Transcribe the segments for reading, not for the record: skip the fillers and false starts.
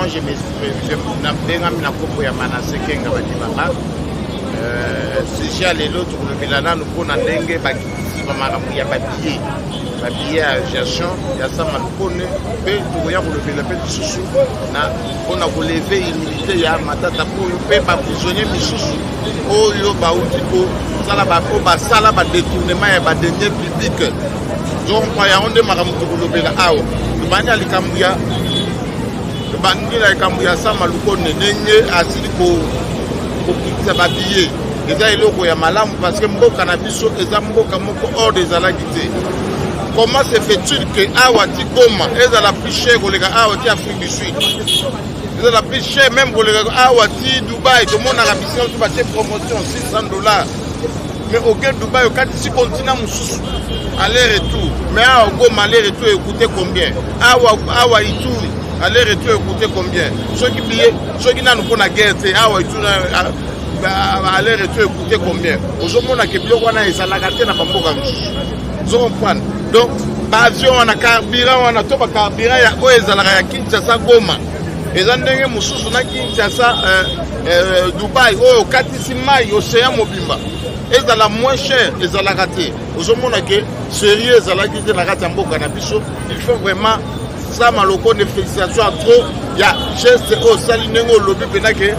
moi je n'ai pas de Manassé Kenga Badibanga. C'est les autres pour le Milana, nous prenons un dengue, il y a papier à gestion, il y a ça, on a relevé sous on a relevé l'humilité, il y a matata pour le pas prisonnier, mais sous oh yo ba outiko, ça là ba sala ba détournement et ba denier public. Donc on de maramuto relevé là, ah, le banya likambuya, le banya likambuya ça maluko nenye asili ko ça va biller. Et ça est là ya malamu parce que mboka na biso eza mboka moko hors des alagité. Comment se fait-il que Awati Goma est la plus chère que les Awati Afrique du Sud? C'est la plus chère même pour les Awati Dubaï. Tout le monde a la mission de passer promotion $600. Mais au Dubaï, au cas ici continent aller-retour. Mais à Goma aller-retour écoutez combien? Awa Ituri aller-retour écoutez combien? Ceux qui n'ont pas la guerre, c'est Awa Ituri aller-retour écoutez combien? Aujourd'hui on a que bloc on a ça la gâté na bamboka. Vous comprenez? Donc, avion, on a carburant, on a tout le carburant, il y a quoi Kinshasa Goma. Et on a Moussous, on a Kinshasa Dubaï, oh, Katissimai, Océan Mobimba. Et ça la moins cher, et ça la raté. Aujourd'hui, on a que sérieux, ça la gâté, la raté en Boka Nabiso. Il faut vraiment, ça, maloko, des félicitations à trop. Il y a geste au Salinengo, lobby, pénaké,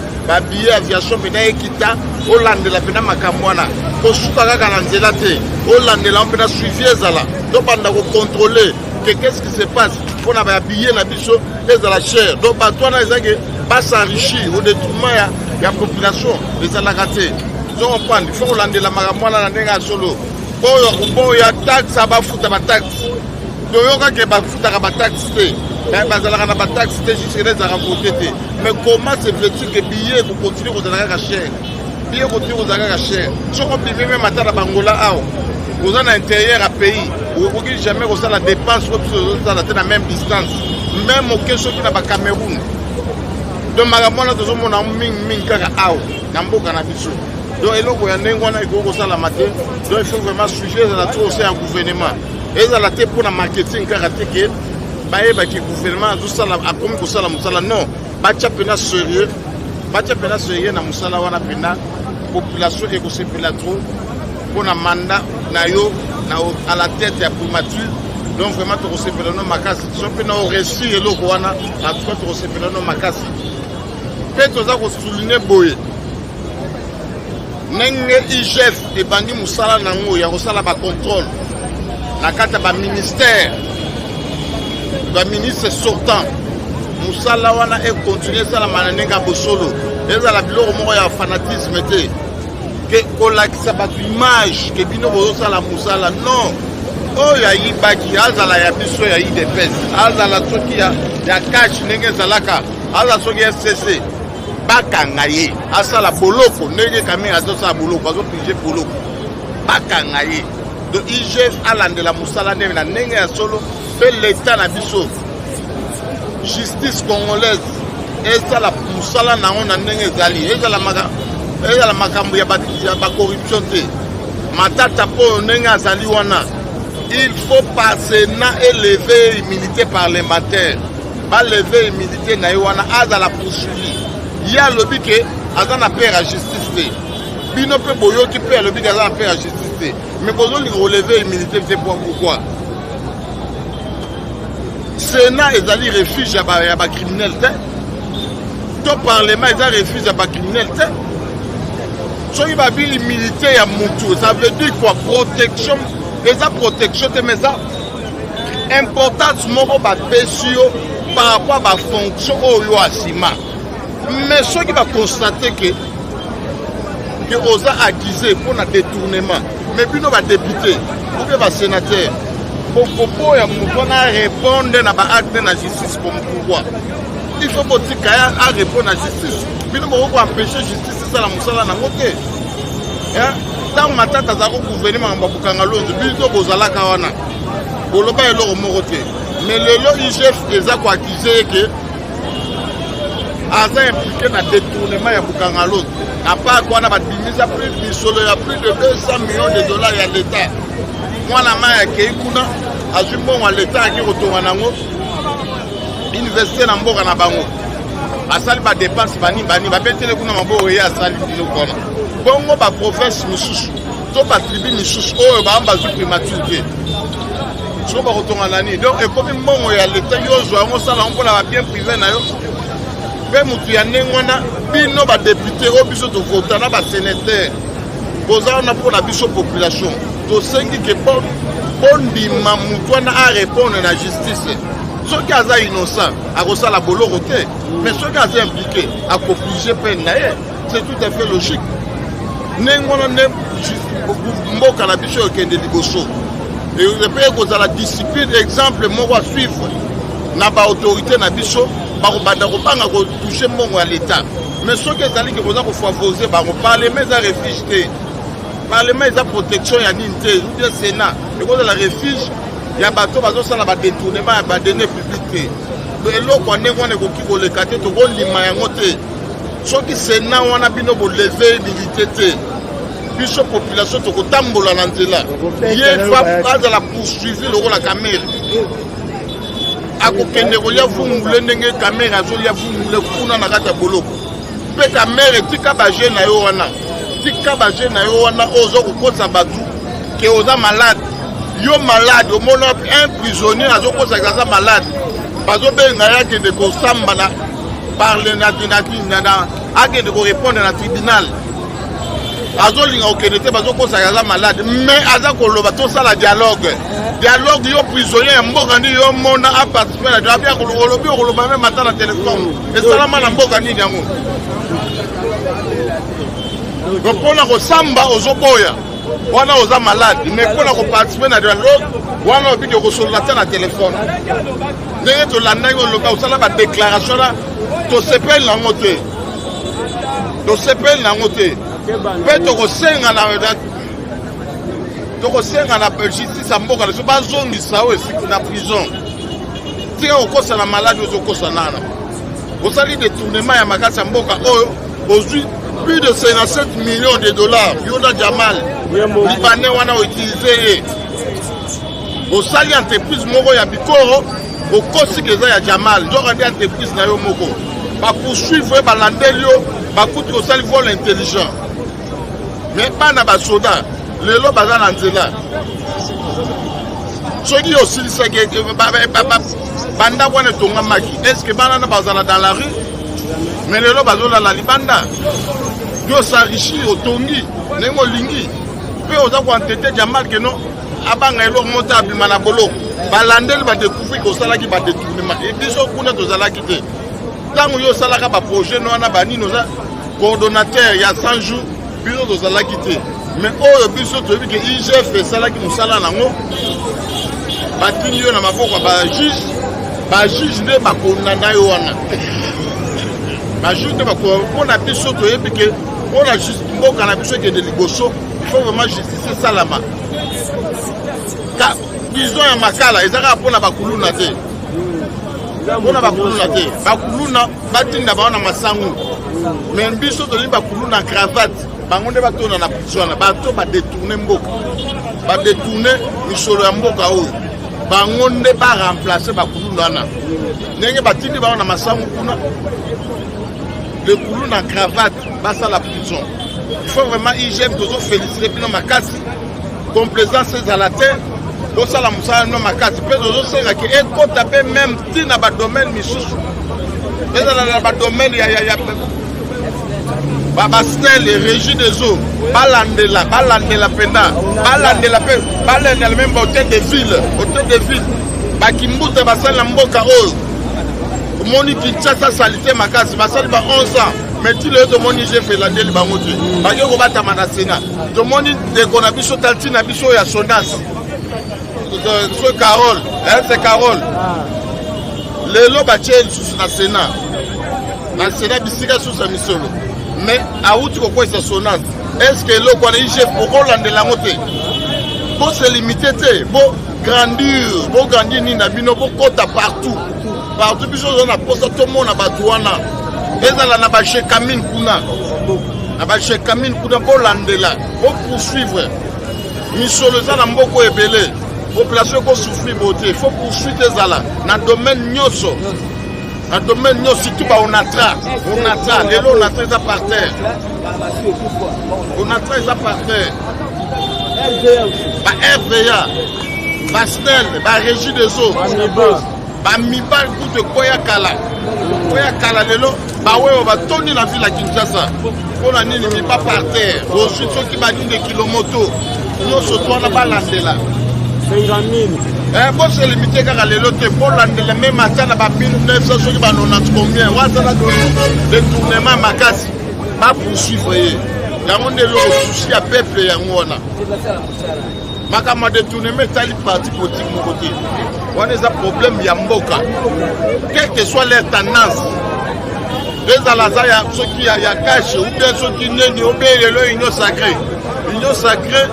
billet aviation, pénaké, kita, Hollande, la péna Makamwana. Kosuka Kalanzelate, Hollande, la péna suivi, Zala. Donc, on a contrôlé qu'est-ce qui se passe. On a habillé la bicho et de la chair. Donc, toi, on a s'enrichir au détriment de la population, les alagatés. Donc, on prend, il faut Hollande, la Makamwana, la Nenga Solo. Bon, il y a taxe, ça va foutre ma taxe. Donc, il y a ma taxe. Mais comment se fait-il que billet vous continuez aux alagatés cher? Billet continuez aux alagatés cher. Si on peut même matin à Bangola, vous avez un intérieur à pays. Vous ne pouvez jamais faire la dépense à la même distance. Même au question qui n'a pas Cameroun. Donc, Maramona, nous avons un mingara ao. Nambo Canabiso. Donc, il y a un la matin. Donc, il faut vraiment suivre la tour aussi en gouvernement. Et ça la tête pour le marketing karaté. Le gouvernement, tout ça, a comme ça, la Moussala. Non, Bacha Pena sérieux. Bacha Pena sérieux, na Moussala, wana Pena. Population et aussi Pena trop. Pour un mandat, à la tête de la primature. Donc vraiment, tu recevais le nom Makassi. Si on peut nous réussir, et l'eau, en tout cas, tu recevais le nom Makassi. Peut-être que tu soulignes Boye. Nenge IGF et Bandi Moussala Nango, il y a aussi la contrôle. La carte de ministère. Le ministre sortant. Moussala Wana est continué ça la mananenga Bosolo. Et ça la bilo au y a fanatisme. Que kolakisa batu image que bino bozo la musala non oh ya yibaki azala ya biso ya IDPS azala soki ya cash nenge zalaka azala soki ya CC bakanga ye asala boloko nenge kami azosa boloko azo pige boloko bakanga ye de IGF alande la musala nenge ya solo pe l'état na biso justice congolaise et ça la musala na on nenge zali et ça la maga et la makambu ya ba corruption te matata po nenga zali wana il faut passer na élever immunité parlementaire ba lever immunité na wana aza la poursuivre ya lobi ke aza na père à justice te bino pe boyo ki pe lobi ke aza na père à justice te mais besoin de relever immunité c'est pourquoi Sénat ezali refuge ya ba criminel te to parlement ezali refuge ya ba criminel te. Si vous avez l'humilité à Moutou, ça veut dire quoi? Protection. Et ça, protection, mais ça, importance, par rapport à la fonction au Asima. Mais ce qui va constater que vous avez accusé pour un détournement, mais puis nous va député, ou bien va sénateur, pour répondre à l'acte de la justice comme pouvoir. Il faut que tu répondre à la justice. Puis nous devons empêcher la justice. La musala na ngote tant matata za ko gouvernement mbabukanga lozo biso bozala kawana boloba eloko moko te mais lelo IGF eza ko accuser que aza impliqué na détournement ya bukanga lozo na pas quoi na badimisa plus bisolo ya plus de 200 millions de dollars ya l'état mwana maya ke ikuna azumbo wa l'état ki retourna nango investir na mboka na bango asali ba dépense bani babetele kuna maboko ya asali biloko na bongo ba province misusu to ba tribu misusu oyo baamba zu primature so ba kotonga nani donc ekomi mbongo ya leta yozwa yango sala mpona ba bien privé na yo pe mutu ya ndenge wana bino ba député oyo biso tovota na ba sénateur boza wana mpona biso population tosengi ke bondima mutu wana arépondre na justice soki aza innocent akosala boloko te mais soki aza impliqué akoplige peine na ye c'est tout à fait logique ndenge wana nde mboka na biso ekende liboso epe ekozala discipline exemple moko a suivre na baautorité na biso bakobanda kobanga kotouche mbongo ya leta mais soki ezaliki koza kofavorize bango parlement eza refuge te parlement eza protection ya nini te ubie sénat ekozala refuge ya bato bazosala badetournement ya badene public te eloko ya ndenge wana ekoki koleka te tokondima yango te soki sénat wana bino boleve milité te biso population tokotambola na nzela ye fa azala poursuivi lokola kamere akokende kolia vungule ndenge kamere azolia vungule kuna na kati ya boloko mpe kamere tika baje na yo wana tika baje na yo wana ozo kokosa batu ke oza malade yo malade omona un prisonnier azokosa aza malade bazobenga ye akende kosamba na parle na akende korépondre na tribunal azolinga okende te bazokosa aza malade mais aza koloba tosala dialogue yo prisonnier ya mboka ndi yo mona aparticipe na dialogue olobi okoloba me mata na telefone esalama na mboka nini yango mpona kosamba ozoboya wana oza malade mais mpona koparticipe na dialogue wana obiki okosolola te na telefone ndenge tolandaki oloba osala badéclaration na tosepeli nango te mpe tokosenga na justice ya mboka naso bazongisa oyo esiki na prison tika kokosa na maladi ozokosa nana osali détournement ya makasi ya mboka oyo ozwi plus de 57 millions de dollars yona Jamal libanais wana outilize ye osali entreprise moko ya bikoro okosi keza ya Jamal nzokandi entreprise na yo moko bapoursuivre balandeli yo bakuti kosali vol intelligent mais bana basoda lelo baza na nzela soki osilisaki bandako wana etongamaki estce bana na bazala dans la rue mais lelo bazolala libanda yo s'enrichir otongi ndenge olingi mpe oza koantete Jamal keno abanga eloko moko te abima na boloko balandeli badécouvrir kosalaki badétournement biso kuna tozalaki te ntango yo osalaka baprojet no wana banini oza coordonnateur ya 100 jours biso tozalaki te mais oyo biso toyebi ke IGF esalaki mosala nango batini yo na maboko ya bajuge nde bakondana yo wana bajuge nde mpona biso toyebi ke mpona mboka na biso ekende liboso il faut vraiment justice esalama prison ya makala ezalaka mpona bakuluna te mpona bakuluna te bakuluna batinda bawana masango mais biso tolingi bakuluna cravate bango nde batona na prison wana bato badetourne mboka badetourne misolo ya mboka oyo bango nde baremplace bakuluna wana ndenge batindi bango na masango kuna lekulu na cravate basala prison il faut vraiment IGF tozofélicite bino makasi complaisance ezala te tosala mosala no makasi mpe tozosengaki ekota mpe même ntina badomaine misusu ezala na badomaine ya bastel régie des eaux balandela mpenda balandela même hôtel de ville bakimbuta basali na mboka oyo omoni Kinshasa sali te makasi basali ba 11 ans mais ti lelo tomoni IGF elandeli bango te bake kobatama na Sénat tomoni ndeko na biso talti na biso ya Sonas so Carole c'est Carole lelo batie lisusu na Sénat bisika susu ya misolo mais auti kokwesa Sonas est-ce que eloko wana IGF okolandela yango te bo se limite te bo grandir nini na bino bokota partout biso oza na posa tomona bato wana ezala na bashekamine kuna bolandela bopoursuivre misolo eza na mboko ebele population ekosouffrir bote faut poursuite ezala na domaine nyonso Un domaine, nous, surtout, Onatra. Les lots, Onatra, ils sont par terre. Onatra, ils sont par terre. RVA, Basnel, Régie des eaux. Miba, coup de Koyakala. Koyakala, les lots, on va tourner la ville à Kinshasa. On a mis pas par terre. Ensuite, ceux qui battent des kilomotos. Nous, surtout, on n'a pas lancé là. Bon, c'est limité car les lots pour l'année même matin, là-bas, 1900, ceux qui vont combien? On va le tournement, ma casse. Pas poursuivre. Il y a un souci à peuple et à moi. Makama détournement, tali parti politique de côté. On a des problèmes, il y a Mboka. Quelle que soit leur tendance, les Alazaya, ceux qui y a caché, ou bien ceux qui n'ont pas l'union sacrée. L'union sacrée,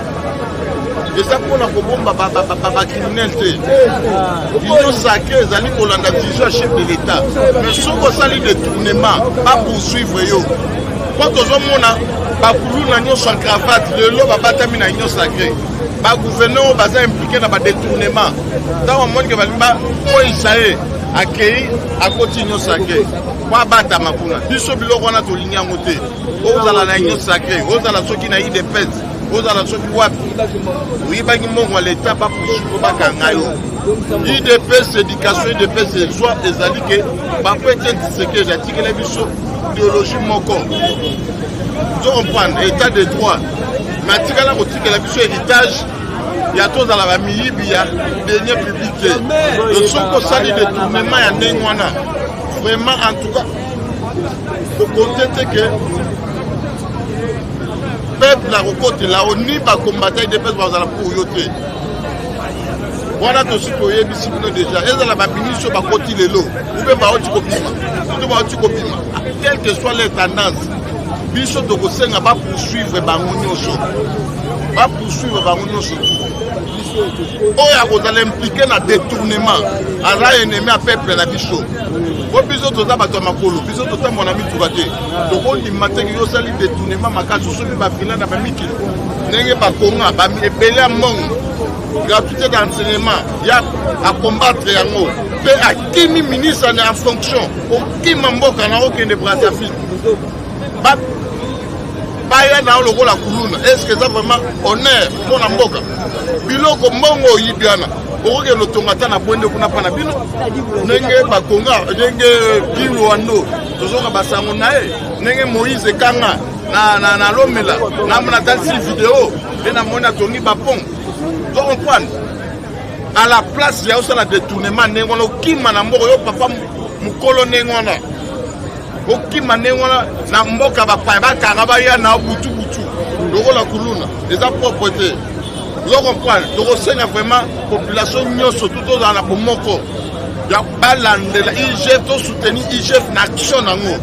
et ça pour la criminalité. L'union sacrée, ils allaient pour la vision chef de l'État. Mais ceux qui ont sali détournement, pas poursuivre. Quand on a l'union sans cravate, le lot va battre l'union sacrée. Le gouvernement va impliqué dans le détournement. Dans le monde qui va dire, accueillir à continuer sacré. Quoi battre ma poule? Du seul bilot on a tout ligné en côté. Aux à la union sacrée, aux à la ceux qui n'a eu des pètes, aux à la ceux qui voient. Oui, bah ils m'ont l'État pas pour suivre pas kangayo. IDPS, éducation, IDPS, c'est soit des alliés, pas peut-être ce que j'ai dit que les bisous idéologie moko. Vous comprenez l'état de droit. Mais si vous avez un héritage, il y a tout dans la famille, il y a des liens publics. Le son qu'on s'allie de tournement, il y a des moines. Vraiment, en tout cas, il faut compter que le peuple la côté là, on n'y va combattre des peuples pour yoter. Voilà tout ce que vous avez déjà. Et ça va finir sur la côté de l'eau. Vous pouvez voir où quelle que soit les tendances. Biso de Gossé n'a pas poursuivre Bangonioso. Pas poursuivre Bangonioso. Oh, vous allez impliquer dans le détournement. Alors, ennemi à peuple la biso. Au biso de Tabato Makolo, biso de mon ami Tourate. Donc, on dit matin que vous allez détournement, ma case, vous allez filer dans la Miki. N'est pas Konga, Bami et Belé à Mong. Gratuité d'enseignement, il y a à combattre Yango. Et à qui ministre en fonction, au qui m'emboque en aucun de Brazzaville. Dans le rôle à Koulouna, est-ce que ça vraiment honneur pour la Mboka? Biloko Mongo Yibiana, pour que le Tongata n'a point de Kunapana Bino, Nenge Bakonga, Nenge Kiwando, Tozonga Basangonae, Nenge Moïse Kanga, na Lomela, na dans vidéo, et na Mona Tony Bapon. Vous comprenez? À la place, il y a aussi un détournement, Nengono Kimana Moro, papa Mukolo Nengona. Oki manengona na mboka ba karaba ya na butu loko la kuluna les propreté vous comprenez donc c'est vraiment population nyoso tout dans la bomoko ya balande la IGF to soutenir IGF na action nango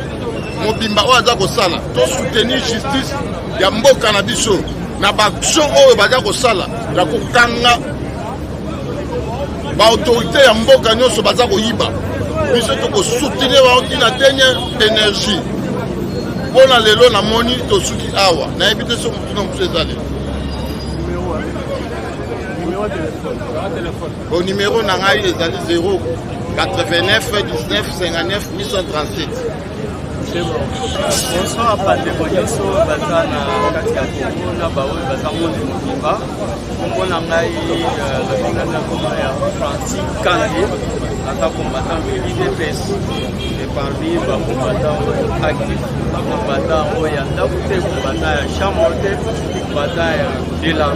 mobimba oza ko sala to soutenir justice ya mboka na biso na ba action oyo baza ko sala ya ko kanga ba autorité ya mboka nyoso baza ko yiba. Nous devons soutenir la dernière énergie. Pour les lots, la monnaie, tout ce qui est awa. Nous évitons ce que nous faisons. Au numéro, nous avons 0 89 19 59 837. Bonsoir à Pandémoniso, Bazana, Katia, Baoui, Bazamon de Mokiba. On a Francis Kandi, attaque combattant de l'IDPS. Et parmi les combattants actifs, combattants Oyanda, combattants Chamote, combattants de la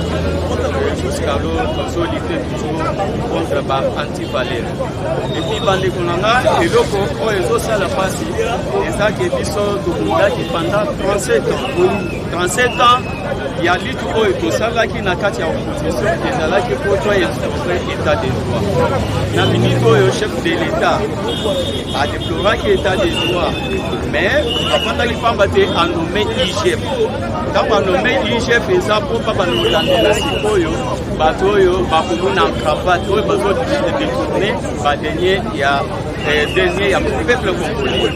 jusqu'à l'autre, solité toujours contre Antivalère. Et puis, Bandekonanga, et l'autre, ils ont ça la face. Et ça qui est pendant 37 ans. 37 ans, il y a lutte pour ça là qui n'a qu'à faire opposition, et là qui pour toi état de droit. La minute au chef de l'État a déploré qu'il état de droit, mais avant d'aller pas battre à nommer IGF. Quand on nomme IGF, et ça pour pas nous donner la cipoyo, batoyo, bakouna en cravate, bateau de détourner, dernier il y a dernier il y a peuple congolais.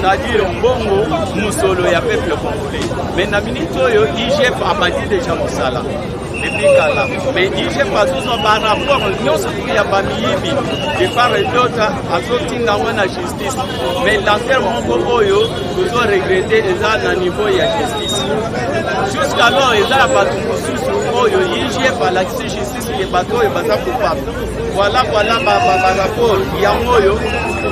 C'est-à-dire bongo musolo il y a peuple congolais. Mais na minute IGF a bâti déjà au sala. depuis kala mais ige bazozo barapport nyonso ya bamiyibi de part et d'autre azotinga ngo na justice mais l'affaire moko oyo tozo regrette eza na niveau ya justice jusqu'alors eza ya bato mosusu oyo ige balakisi justice ke bato oyo baza coupable voilà barapport yango oyo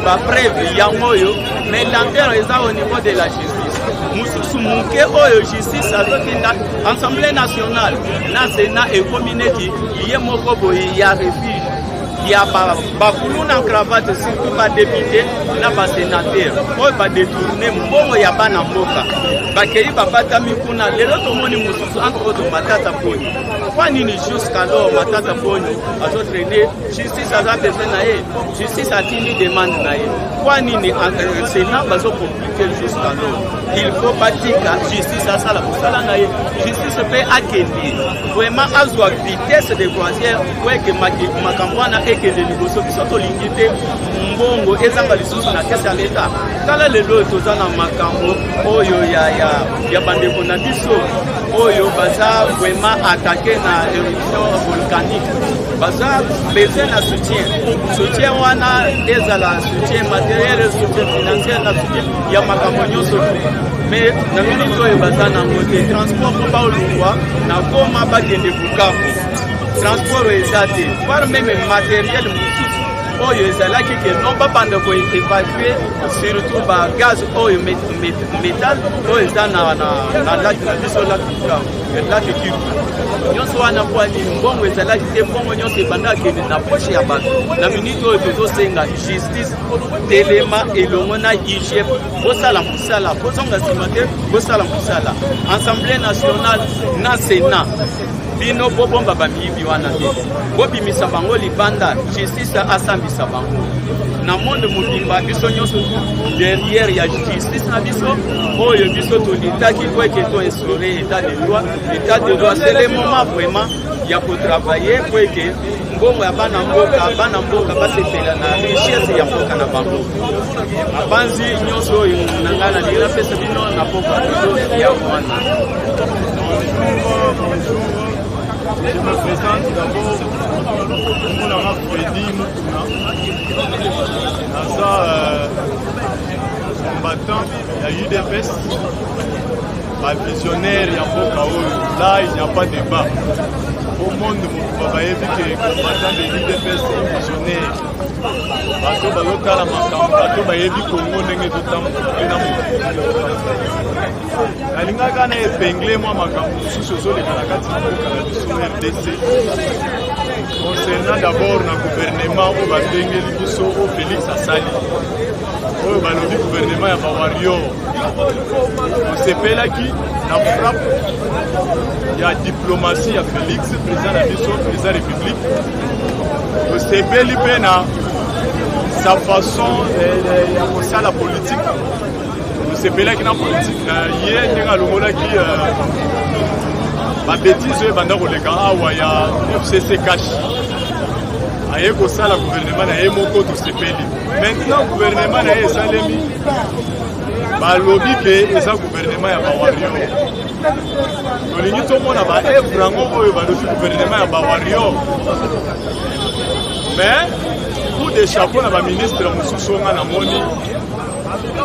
bapreuve yango oyo mais l'affaire eza au niveau de la justice mosusu moke oyo justice azotinda Assemblée nationale na Sénat ekomi neti ye moko boye ya refuge ya bakulu na cravate surtout badepute na basénateur oyo badetourne mbongo ya bana mboka bakei babatami kuna lelo tomoni mosusu entre autres Matata Ponyo kwa nini jusqu'alors Matata Ponyo azotraîner justice aza besoin na ye justice atindi demande na ye kwa nini Sénat bazocompliquer jusqu'alors il faut batika justice asala kosala na ye justice mpe akende vraiment azwa vitesse de croisière po eke makambo wana ekende liboso biso tolingi te mbongo ezanga lisusu na kese ya leta tala lelo toza na makambo oyo ya bandeko na biso oyo baza vraiment attaqué na éruption volcanique baza besoin na soutien wana ezala soutien matériel soutien financier na soutien ya makambo nyonso mais na minute oyo baza nango te transport mpo baolungwa na goma bakende bukavu transport eza te voire même matériel mosusu oyo ezalaki ke non babanda koévacue surtout bagaz oyo métal oyo eza na laki na biso laki kivu nyonso wana po nini mbongo ezalaki te mbongo nyonso ebanda akende na poche ya bato na minute oyo tozosenga justice telema elongo na IGF bosala mosala bozonga nsima te bosala mosala Assemblée nationale na Sénat bino bobomba bamiyibi wana te bobimisa bango libanda justice asambisa bango na monde mobimba biso nyonso derrière ya justice na biso oyo biso tolitaki po eke to instaurer état de droit c'est le moment vraiment ya kotravailler po eke mbongo ya bana mboka basepela na richesse ya mboka na bango abanzi nyonso oyo na ngai na ndingela pesa bino na mboka ya wana. Je me présente d'abord Moulama Freddy Moukouna, combattant de UDPS, visionnaire Yamboka. Là, il n'y a pas de débat. Au monde, vous voyez que combattant de l'UDPS est visionnaire. Bato balotala makambo bato bayebi Kongo ndenge totambola nalingaka na epengle mwa makambo mosusu ozoleka na kati ya mboka na biso RDC concernant d'abord na gouvernement oyo babengeli biso oyo Félix asali oyo balobi gouvernement ya bawario osepelaki na frappe ya diplomatie ya Félix président na biso président république osepeli mpe na sa façon ya kosala politique osepelaki na politique na ye ndenge alongolaki babétise oyo ebanda koleka awa ya FCC cash aye kosala gouvernement na ye moko tosepeli maintenant gouvernement na ye esalemi balobi ke eza gouvernement ya bawario tolingi tomona baevre yango oyo balobi gouvernement ya bawario mais coup de chapeau na baministre mosusu nga na moni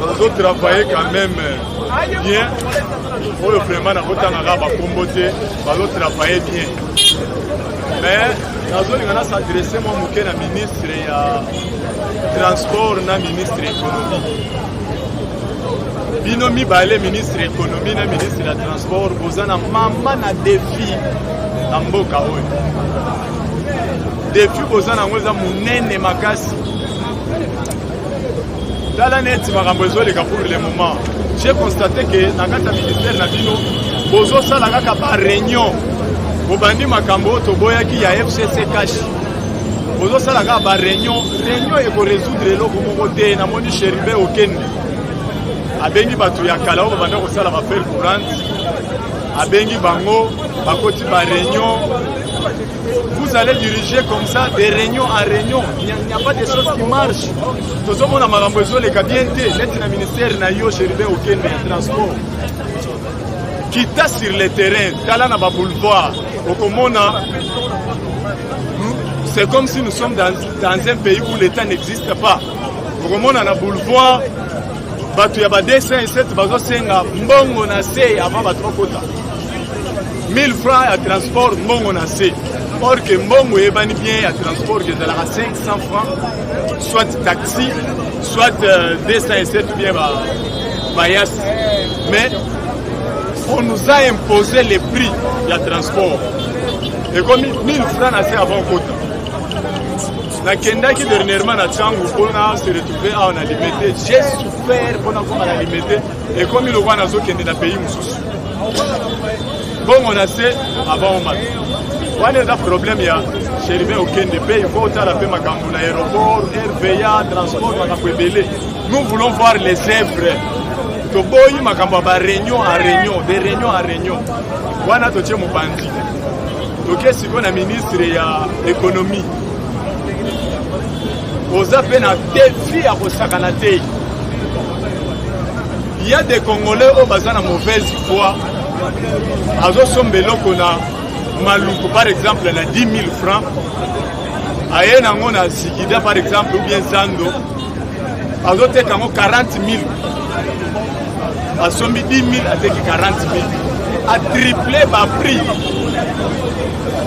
bazotravaille quand même bien oyo vraiment nakotangaka bakombo te bazotravaille bien mais nazolinga na s'adresse mwa moke na ministre ya transport na ministre économie bino mibale ministre économie na ministre ya transport boza na mama na défi na mboka oyo défi boza nango eza monene makasi tala neti makambo ezoleka pour le moment j'ai constaté que na kati ya ministère na bino bozosala kaka baréunion bobandi makambo oyo toboyaki ya FCC cash bozosala kaka baréunion ekorésoudre eloko moko te namoni Cheribe okende abengi bato ya kala oyo babanda kosala bafere courante abengi bango bakoti baréunion. Vous allez diriger comme ça de réunion en réunion. Il n'y a pas de choses qui marchent. Tout le monde a besoin de bien. L'être ministère n'a eu Cheribe aucun transport. Kita sur le terrain, tala na ba boulevard, okomona. C'est comme si nous sommes dans un pays où l'État n'existe pas. Okomona na boulevard, batu ya ba 207 bazo senga mbongo na se avant ba trokota. 1000 francs à transport mbongo na se. Or que mbongo ebani bien à transport que de la 500 francs, soit taxi, soit 207 ou bien ba yas. Mais on nous a imposé les prix du transport. Et comme 1000 francs na se avant kota. Na kenda qui dernièrement na Tchangou pour se retrouver à la limité. J'ai souffert pour la limité et comme il le voit dans ce pays dans pays mususu. Bon on a fait avant on m'a. On a un problème il y a chez les au Kenya pays il faut faire la paix makambo na aéroport, RVA, transport makambo ebele. Nous voulons voir les œuvres. To boyi makambo ba réunion à réunion, de réunion à réunion. Wana to tche mubandi. To ke siko na ministre ya économie. Aux appels à défi à Osakanaté. Il y a des Congolais au bazar à mauvaise foi. Azo sombelo kona maluku par exemple na 10 000 francs. Aye nango na Sikida par exemple ou bien Zando. Azo te kango 40 000. Asombi 10 000 à te 40 000. A triplé ba prix.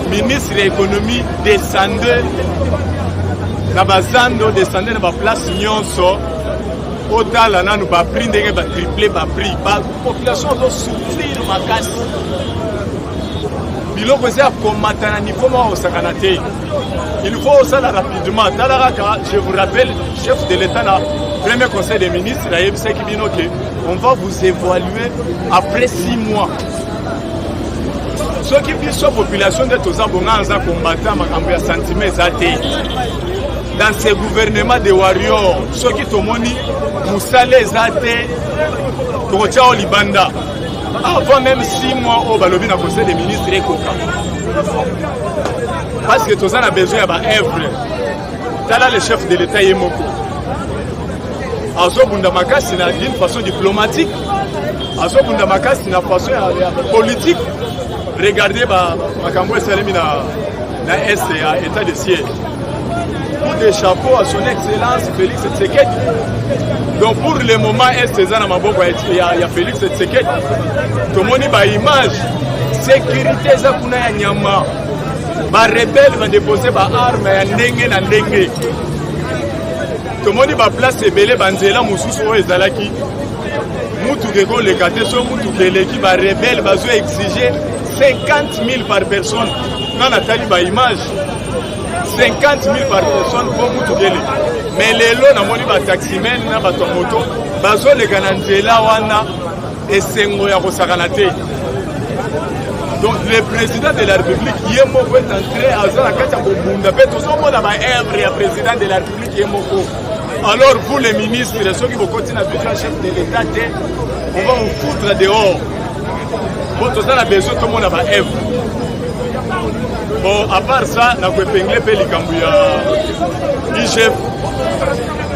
Ministre de l'économie descendait. Na bazando descendre na ba place nyonso otala nanu ba prix ndenge ba tripler ba prix ba population doit souffrir makasi biloko za komata na niveau mo osakana te il faut ça rapidement talaraka je vous rappelle chef de l'état na premier conseil des ministres la yebisa kibino que on va vous évaluer après 6 mois ceux qui biso population de toza bonganza combattant makambo ya sentiment za te. Dans ce gouvernement de warriors, ceux qui ont moni, Moussale Zate, Tochao Libanda, avant même 6 mois au Balobi na conseil des ministres et Koka. Parce que tout ça a besoin d'œuvre. Tala le chef de l'État Yemoko. Azo Bundamaka, c'est d'une façon diplomatique. Azo Bundamaka, c'est une façon politique. Regardez, Makambo Salemi na Est à état de siège. Des chapeaux à son excellence Félix Tshisekedi. Donc pour le moment, Est-César Maboko il y a Félix Tshisekedi. Tout le monde a une image. Sécurité Zakuna ya Nyama. Les rebelles vont déposer des armes à Ndenge na Ndenge. Tout le monde a place Ebele Banzela Moussousou Ezalaki. Moutou Gego le Kateso, Moutou Keleki, les rebelles vont exiger 50 000 par personne. Dans la taille de l'image. 50 000 par personne pour Moutouguele. Mais les lots, nous avons des taximens, nous avons des motos, nous avons des cananzela et c'est un. Donc le président de la République, Yemoko, est entré à Zarakata Bunda. Tout le monde a un président de la République, Yemoko. Alors vous les ministres, ceux qui vont continuer à faire chef de l'État, on va vous foutre dehors. Bon, tout ça, on a besoin, tout le monde a un œuvre. Bon, à part ça, nous avons épinglé Pélicambouya. IGF,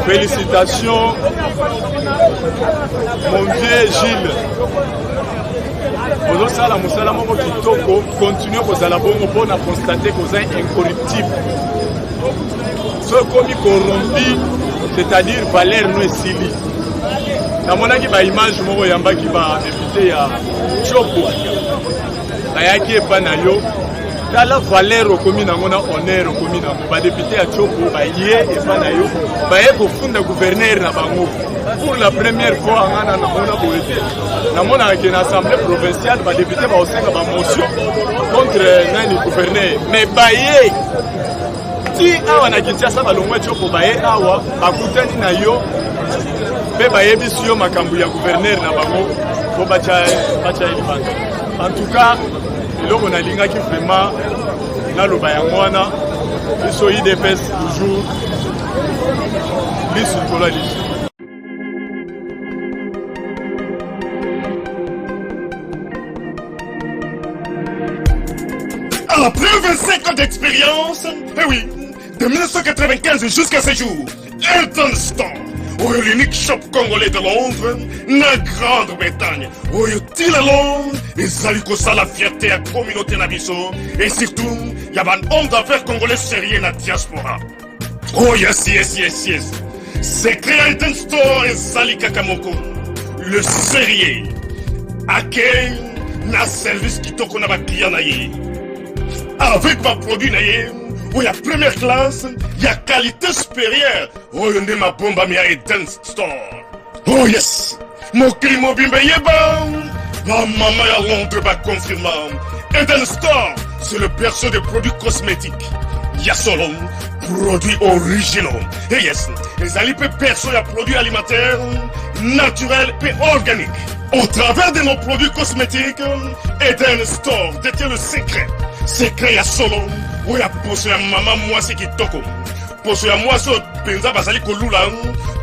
félicitations, mon vieux Gilles. Vous avez la moko kitoko, continuez à la bonne pour constater que vous êtes incorruptible. Ce qui est corrompu, c'est-à-dire Valère Nouessili. Dans mon avis, l'image de Yamba qui va député à Chopo. Ayaki et Panayo. Dans la valeur au commune, on a honneur au commune. Le député à Chopo, Baye et Panayo, Baye pour fonder gouverneur na Bango. Pour la première fois, on a une assemblée provinciale, le député va aussi avoir une motion contre le gouverneur. Mais Baye, si on a quitté ça, on a Chopo Baye, on a coûté Nayo, mais Baye Bissio, Makambuya gouverneur na Bango, pour Bacha Libanda. En tout cas, on a l'inga qui vraiment na lo bayangwana biso IDPS toujours biso kola liso. Après 25 ans d'expérience, eh oui, de 1995 jusqu'à ce jour, Eltonston, l'unique shop congolais de Londres, la Grande-Bretagne, Tilalong, ezali kosala fierté ya communauté na biso et surtout ya ban homme d'affaires congolais sérieux na diaspora. Oh yes. Secret ya Eden Store ezali kaka moko. Le sérieux accueil na service kitoko na ba client na ye. Avec ma produit na ye, où y'a première classe, y'a qualité supérieure. Oh y'a ma bombe à mia Eden Store. Oh yes, mon crime bimbe yeba. La maman y'a Londres va confirmer. Eden Store, c'est le perso des produits cosmétiques. Y'a solo produits originaux. Et yes, les alipes perso y'a produits alimentaires, naturels et organiques. Au travers de nos produits cosmétiques, Eden Store détient le secret. Secret ya solo, où ya poso ya maman mwasi kitoko. Poso ya mwasi penza basali kolula.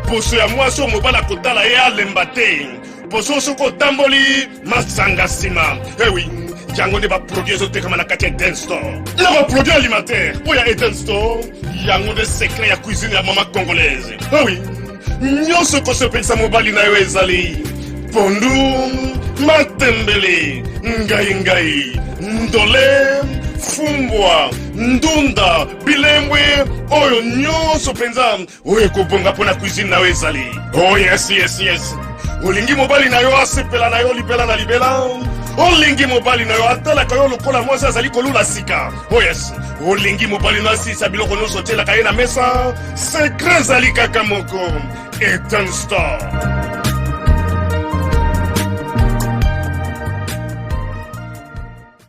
Poso ya mwasi mobala kotala ya lembate. Poso soko tamboli masanga sima. Eh oui, yango ne ba produit ezote kama na kati ya Eden Store. Na ba produit alimentaire, où ya Eden Store, yango de secret ya cuisine ya maman congolaise. Eh oui, nyonso ko se pensa mobali na yo ezali. Pondu, matembele, ngai, ndole, fumbwa, ndunda, bilembwe, oyo nyonso penza, oyo kobonga pona cuisine na ezali. Oh yes. Olingi mobali na yo asepela na yo libela na libela. Olingi mobali na yo atalaka yo lokola mwasi azali kolula sika. Oh yes. Olingi mobali na asisa biloko nyonso telaka ye na mesa. Secret zali kaka moko. Eden Store.